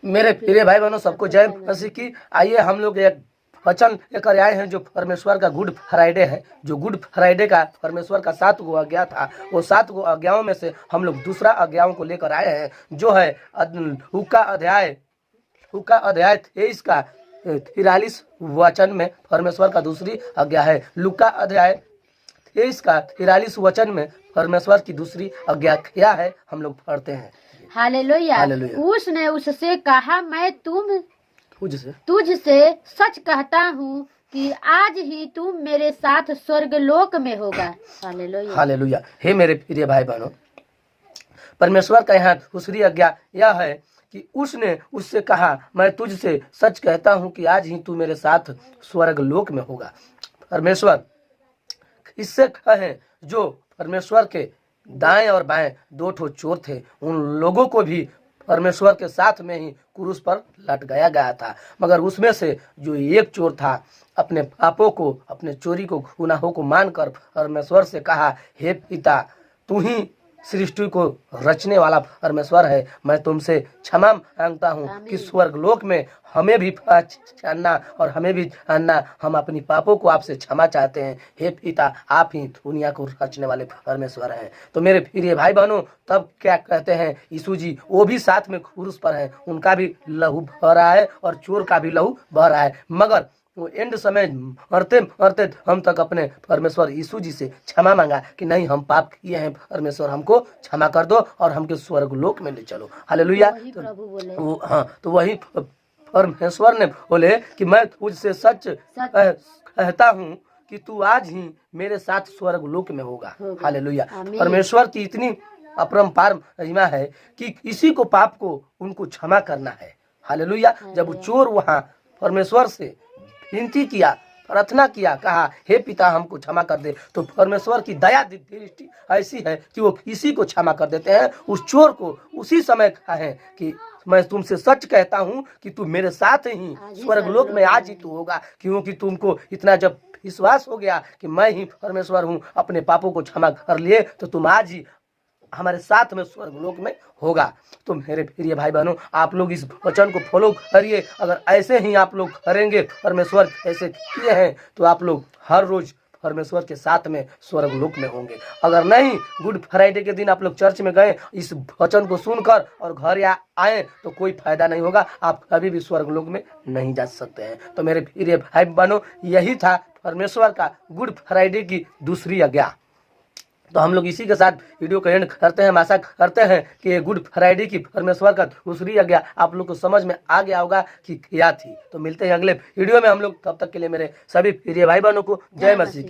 मेरे प्रिय भाई बहनों, सबको जय मसीह की। आइए हम लोग एक वचन लेकर आए हैं जो परमेश्वर का गुड फ्राइडे है। जो गुड फ्राइडे का परमेश्वर का 7 गो आज्ञा था, वो 7 गो आज्ञाओं में से हम लोग दूसरा आज्ञाओं को लेकर आए हैं, जो है लूका अध्याय 23 का 43 वचन में परमेश्वर का दूसरी आज्ञा है। लूका अध्याय 23 का 43 वचन में परमेश्वर की दूसरी आज्ञा क्या है, हम लोग पढ़ते हैं। हालेलुया। हालेलुया। उसने उससे कहा, मैं तुझसे सच कहता हूँ कि आज ही तुम मेरे साथ स्वर्गलोक में होगा। हालेलुया। हालेलुया। हे मेरे प्रिय भाई बहनों, परमेश्वर का यहाँ दूसरी आज्ञा यह है कि उसने उससे कहा, मैं तुझसे सच कहता हूँ कि आज ही तू मेरे साथ स्वर्गलोक में होगा। परमेश्वर इससे कहे, जो परमेश्वर के दाएं और बाएं 2 ठो चोर थे, उन लोगों को भी परमेश्वर के साथ में ही क्रूस पर लटकाया गया था, मगर उसमें से जो एक चोर था, अपने पापों को, अपने चोरी को, गुनाहों को मानकर परमेश्वर से कहा, हे पिता, तू ही सृष्टि को रचने वाला परमेश्वर है, मैं तुमसे क्षमा मांगता हूँ कि स्वर्गलोक में हमें भी जानना और हमें भी जानना, हम अपनी पापों को आपसे क्षमा चाहते हैं। हे पिता, आप ही दुनिया को रचने वाले परमेश्वर हैं। तो मेरे प्रिय भाई बहनों, तब क्या कहते हैं, यीशु जी वो भी साथ में क्रूस पर हैं, उनका भी लहू बह रहा है और चोर का भी लहू बह रहा है, मगर वो एंड समय मरते मरते हम तक अपने परमेश्वर यीशु जी से क्षमा मांगा कि नहीं, हम पाप किए हैं, परमेश्वर हमको क्षमा कर दो और हमके स्वर्गलोक में ले चलो। हालेलुया। तो वही परमेश्वर ने बोले कि मैं तुझसे सच कहता हूँ कि तू आज ही मेरे साथ स्वर्गलोक में होगा। हालेलुया। परमेश्वर की इतनी अपरंपार महिमा है कि किसी को पाप को उनको क्षमा करना है। हालेलुया। जब चोर वहाँ परमेश्वर से विनती किया, प्रार्थना किया, कहा, हे पिता, हमको क्षमा कर दे, तो परमेश्वर की दया दृष्टि ऐसी है कि वो किसी को क्षमा कर देते हैं। उस चोर को उसी समय कहा है कि मैं तुमसे सच कहता हूँ कि तू मेरे साथ ही स्वर्गलोक में आज ही तू होगा, क्योंकि तुमको इतना जब विश्वास हो गया कि मैं ही परमेश्वर हूँ, अपने पापों को क्षमा कर लिए, तो तुम आज ही हमारे साथ में स्वर्गलोक में होगा। तो मेरे प्रिय भाई बहनों, आप लोग इस वचन को फॉलो करिए। अगर ऐसे ही आप लोग करेंगे, परमेश्वर ऐसे किए हैं, तो आप लोग हर रोज परमेश्वर के साथ में स्वर्गलोक में होंगे। अगर नहीं, गुड फ्राइडे के दिन आप लोग चर्च में गए, इस वचन को सुनकर और घर या आए, तो कोई फायदा नहीं होगा, आप कभी भी स्वर्गलोक में नहीं जा सकते हैं। तो मेरे प्रिय भाई बहनों, यही था परमेश्वर का गुड फ्राइडे की दूसरी आज्ञा। तो हम लोग इसी के साथ वीडियो को एंड करते हैं। आशा करते हैं कि ये गुड फ्राइडे की परमेश्वर का दूसरी आज्ञा आप लोग को समझ में आ गया होगा कि क्या थी। तो मिलते हैं अगले वीडियो में हम लोग, तब तक के लिए मेरे सभी प्रिय भाई बहनों को जय मसीह।